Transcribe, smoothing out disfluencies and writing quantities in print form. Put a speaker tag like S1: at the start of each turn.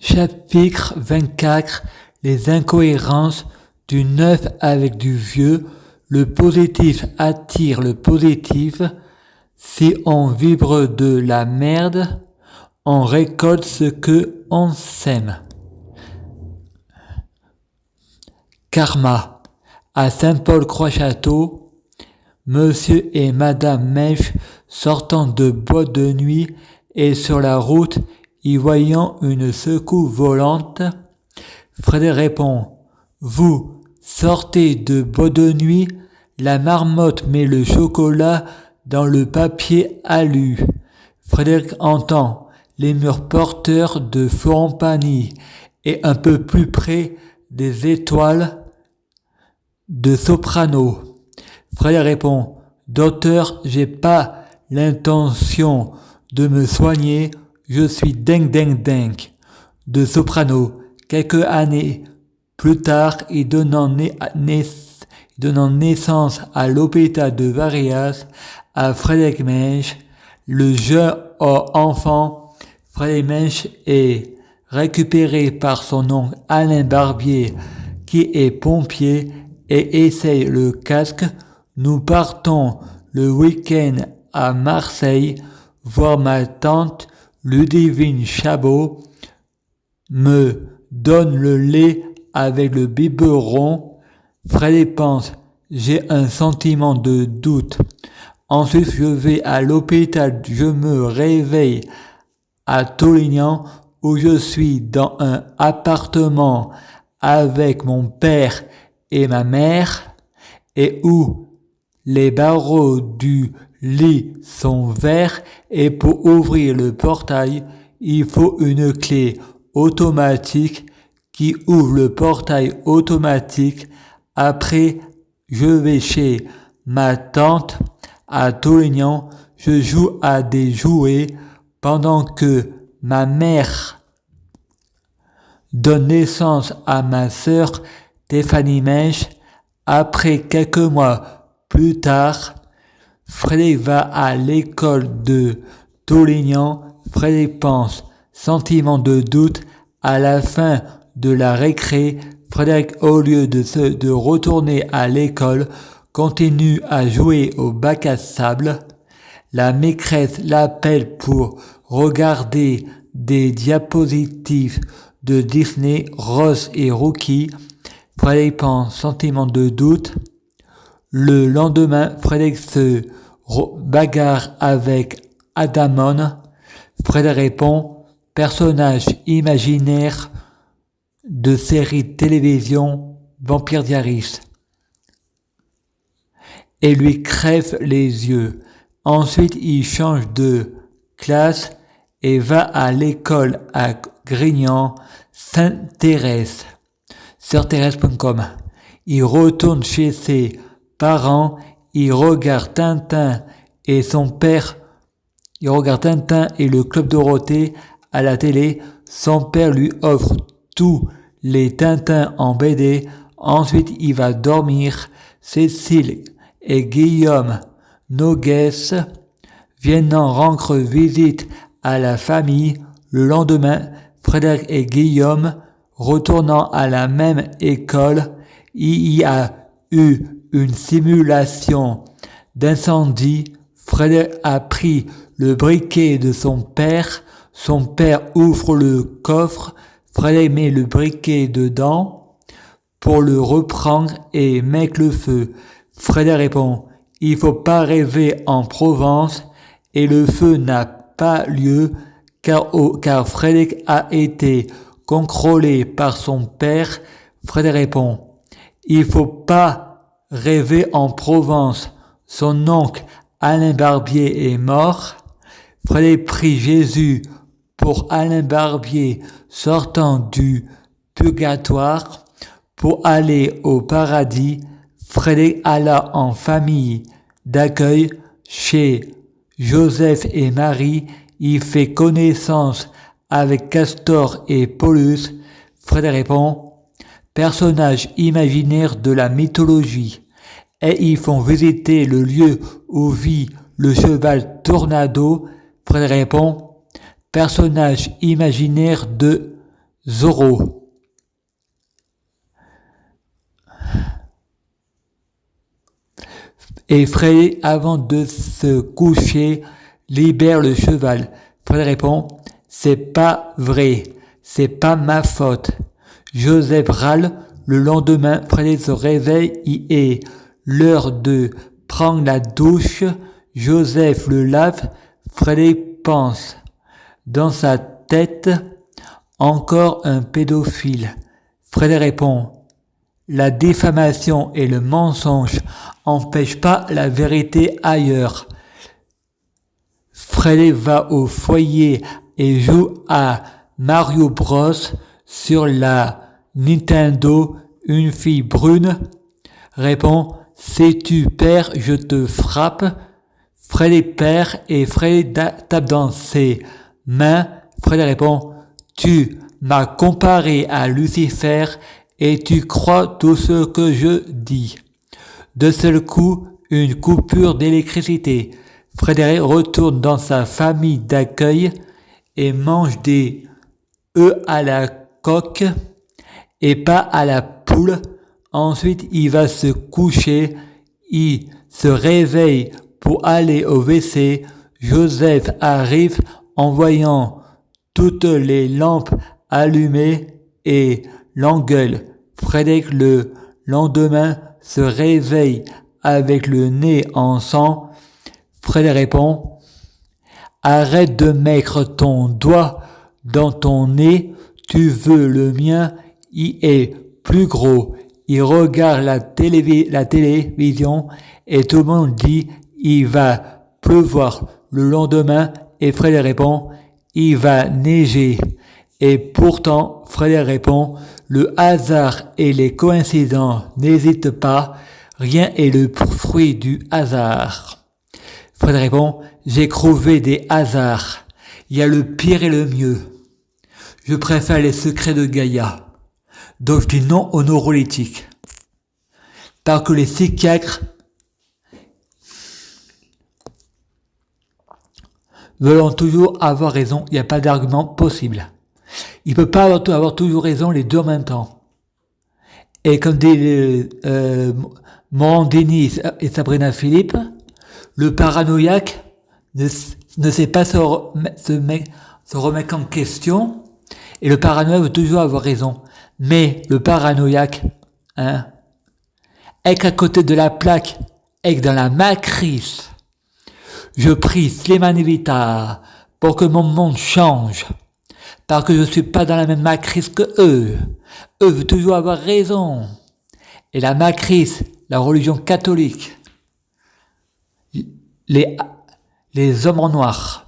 S1: Chapitre 24. Les incohérences du neuf avec du vieux. Le positif attire le positif. Si on vibre de la merde, on récolte ce que on sème. Karma. À Saint-Paul-Croix-Château, Monsieur et Madame Mèche sortant de boîte de nuit et sur la route y voyant une secousse volante, Frédéric répond « Vous sortez de boîte de nuit, la marmotte met le chocolat dans le papier alu. » Frédéric entend les murs porteurs de Florent-Pagny et un peu plus près des étoiles de Soprano. Frédéric répond « Docteur, j'ai pas l'intention de me soigner, je suis dingue. » De Soprano. Quelques années plus tard, il donnant naissance à l'hôpital de Varias à Frédéric Mèche. Le jeune enfant Frédéric Mèche est récupéré par son oncle Alain Barbier, qui est pompier et essaye le casque. Nous partons le week-end à Marseille voir ma tante Ludivine Chabot me donne le lait avec le biberon. Frédéric pense, j'ai un sentiment de doute. Ensuite, je vais à l'hôpital, je me réveille à Tolignan où je suis dans un appartement avec mon père et ma mère et où les barreaux du lit sont verts et pour ouvrir le portail, il faut une clé automatique qui ouvre le portail automatique. Après, je vais chez ma tante à Tolignan, je joue à des jouets pendant que ma mère donne naissance à ma sœur Stéphanie Mèche. Après quelques mois plus tard, Frédéric va à l'école de Tolignan. Frédéric pense, sentiment de doute, à la fin de la récré, Frédéric, au lieu de retourner à l'école, continue à jouer au bac à sable. La maîtresse l'appelle pour regarder des diapositives de Disney, Rose et Rookie. Frédéric pense, sentiment de doute. Le lendemain, Frédéric se bagarre avec Adamon. Frédéric répond, personnage imaginaire de série télévision Vampire Diaries, et lui crève les yeux. Ensuite, il change de classe et va à l'école à Grignan, Sainte-Thérèse, sœurthérèse.com. Il retourne chez ses parents, il regarde Tintin et son père, il regarde Tintin et le Club Dorothée à la télé. Son père lui offre tous les Tintins en BD. Ensuite, il va dormir. Cécile et Guillaume Noguès viennent rendre visite à la famille. Le lendemain, Frédéric et Guillaume, retournant à la même école, il y a eu une simulation d'incendie. Frédéric a pris le briquet de son père. Son père ouvre le coffre. Frédéric met le briquet dedans pour le reprendre et mettre le feu. Frédéric répond, il faut pas rêver en Provence, et le feu n'a pas lieu car Frédéric a été contrôlé par son père. Frédéric répond, il faut pas rêver en Provence. Son oncle Alain Barbier est mort. Frédéric prie Jésus pour Alain Barbier sortant du purgatoire pour aller au paradis. Frédéric alla en famille d'accueil chez Joseph et Marie. Il fait connaissance avec Castor et Pollux. Frédéric répond, personnage imaginaire de la mythologie. Et ils font visiter le lieu où vit le cheval Tornado. Frédéric répond, personnage imaginaire de Zorro. Et Fred, avant de se coucher, libère le cheval. Fred répond, c'est pas vrai, c'est pas ma faute. Joseph râle. Le lendemain, Fred se réveille, il est l'heure de prendre la douche. Joseph le lave. Fred pense dans sa tête, encore un pédophile. Fred répond, la diffamation et le mensonge n'empêchent pas la vérité ailleurs. Fred va au foyer et joue à Mario Bros sur la Nintendo. Une fille brune répond, sais-tu père, je te frappe. Fred perd et Fred tape dans ses mains. Fred répond, tu m'as comparé à Lucifer et tu crois tout ce que je dis. De seul coup, une coupure d'électricité. Frédéric retourne dans sa famille d'accueil et mange des œufs à la coque et pas à la poule. Ensuite, il va se coucher. Il se réveille pour aller au WC. Joseph arrive en voyant toutes les lampes allumées et l'engueule. Frédéric le lendemain se réveille avec le nez en sang. Frédéric répond, arrête de mettre ton doigt dans ton nez, tu veux le mien, il est plus gros. Il regarde la télévision et tout le monde dit, il va pleuvoir le lendemain et Frédéric répond, il va neiger. Et pourtant, Frédéric répond, le hasard et les coïncidences n'hésitent pas, rien est le fruit du hasard. Frédéric répond, j'ai trouvé des hasards, il y a le pire et le mieux. Je préfère les secrets de Gaïa, donc je dis non aux neuroleptiques. Parce que les psychiatres veulent toujours avoir raison, il n'y a pas d'argument possible. Il ne peut pas avoir toujours raison les deux en même temps. Et comme dit Morandini et Sabrina Philippe, le paranoïaque ne sait pas se remettre en question, et le paranoïaque veut toujours avoir raison. Mais le paranoïaque, est qu'à côté de la plaque, est que dans la matrice, je prie Slimane Vita pour que mon monde change, parce que je ne suis pas dans la même matrice que eux. Eux veulent toujours avoir raison. Et la matrice, la religion catholique, les hommes en noir,